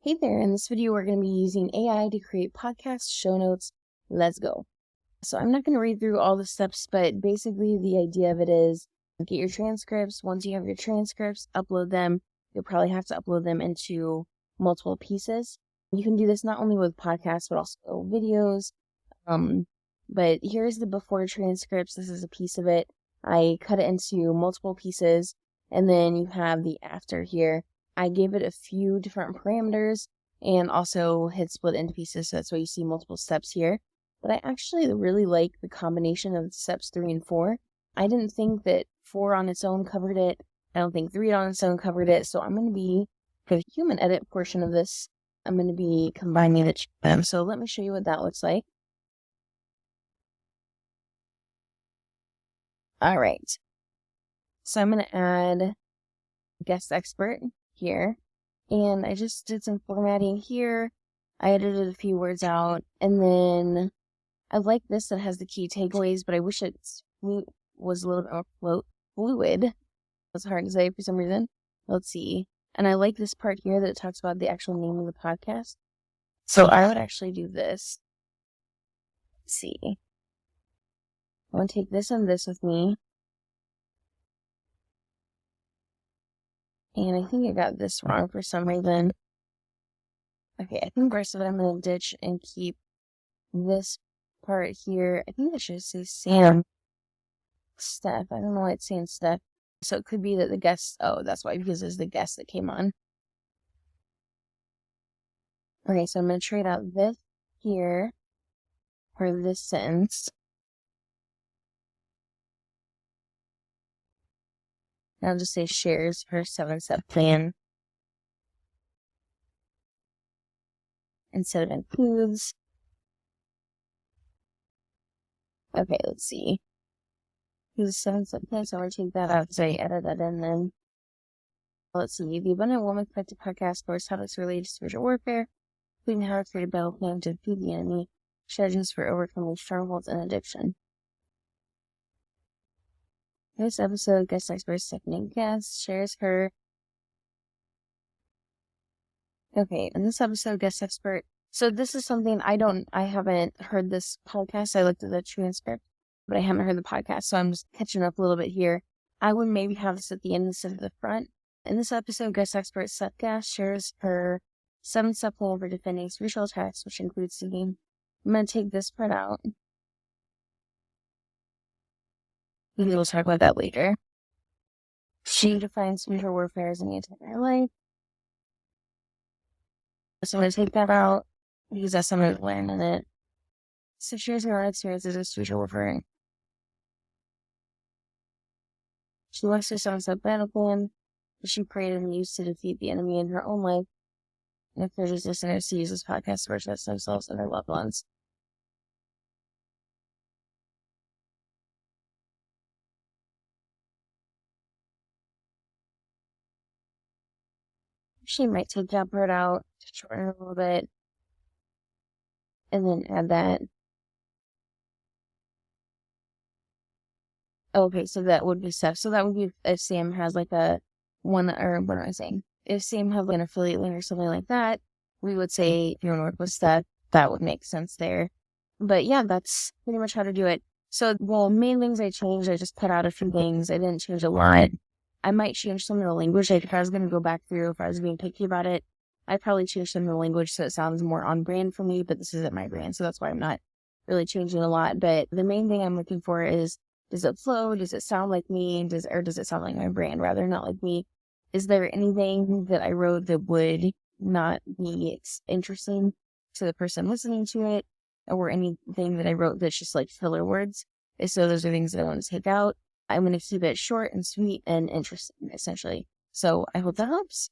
Hey there, in this video we're going to be using AI to create podcast show notes. Let's go. So I'm not going to read through all the steps, but basically the idea of it is get your transcripts. Once you have your transcripts, upload them. You'll probably have to upload them into multiple pieces. You can do this not only with podcasts, but also videos. But here's the before transcripts. This is a piece of it. I cut it into multiple pieces, and then you have the after here. I gave it a few different parameters and also hit split into pieces, so that's why you see multiple steps here. But I actually really like the combination of steps 3 and 4. I didn't think that 4 on its own covered it. I don't think 3 on its own covered it, so I'm going to be, for the human edit portion of this, I'm going to be combining the two of them. So let me show you what that looks like. All right. So I'm going to add guest expert here, and I just did some formatting here. I edited a few words out, and then I like this that has the key takeaways, but I wish it was a little bit more fluid. That's hard to say for some reason. Let's see. And I like this part here that it talks about the actual name of the podcast. So I would actually do this. Let's see. I want to take this and this with me. And I think I got this wrong for some reason. Okay, I think the rest of it I'm going to ditch and keep this part here. I think it should say Sam. Steph. I don't know why it's saying Steph. So it could be that the guest, oh, that's why, because it's the guest that came on. Okay, so I'm going to trade out this here for this sentence. And I'll just say shares her 7-step plan instead of includes. Okay, let's see. Here's a 7-step plan, so I'm going to take that out because I added that in then. Let's see. The Abundant Woman Collective podcast covers topics related to spiritual warfare, including how to create a battle plan to defeat the enemy, strategies for overcoming strongholds and addiction. This episode, guest expert Stephanie Guest shares her. Okay, in this episode, guest expert. So this is something I haven't heard this podcast. I looked at the transcript, but I haven't heard the podcast, so I'm just catching up a little bit here. I would maybe have this at the end instead of the front. In this episode, guest expert Seth Gass shares her 7-step plan for defending spiritual attacks, which includes singing. I'm going to take this part out. We'll talk about that later. She defines spiritual warfare as any attack in her life. So I'm going to take that out because that's something to learn in it. So she shares her own experiences with spiritual warfare. She wants her 7-step battle plan that she created and used to defeat the enemy in her own life and encourages listeners to use this podcast to protect themselves and their loved ones. She might take that part out to shorten it a little bit and then add that. Okay, so that would be Steph. So that would be if Sam has like a one, or what am I saying? If Sam has like an affiliate link or something like that, we would say if you want to work with Steph, that would make sense there. But yeah, that's pretty much how to do it. So, well, main things I changed, I just cut out a few things. I didn't change a lot. I might change some of the language. Like if I was going to go back through, if I was being picky about it, I'd probably change some of the language so it sounds more on brand for me, but this isn't my brand, so that's why I'm not really changing a lot. But the main thing I'm looking for is, does it flow? Does it sound like me? Or does it sound like my brand rather, not like me? Is there anything that I wrote that would not be interesting to the person listening to it? Or anything that I wrote that's just like filler words? So those are things that I want to take out. I'm going to keep it short and sweet and interesting, essentially. So I hope that helps.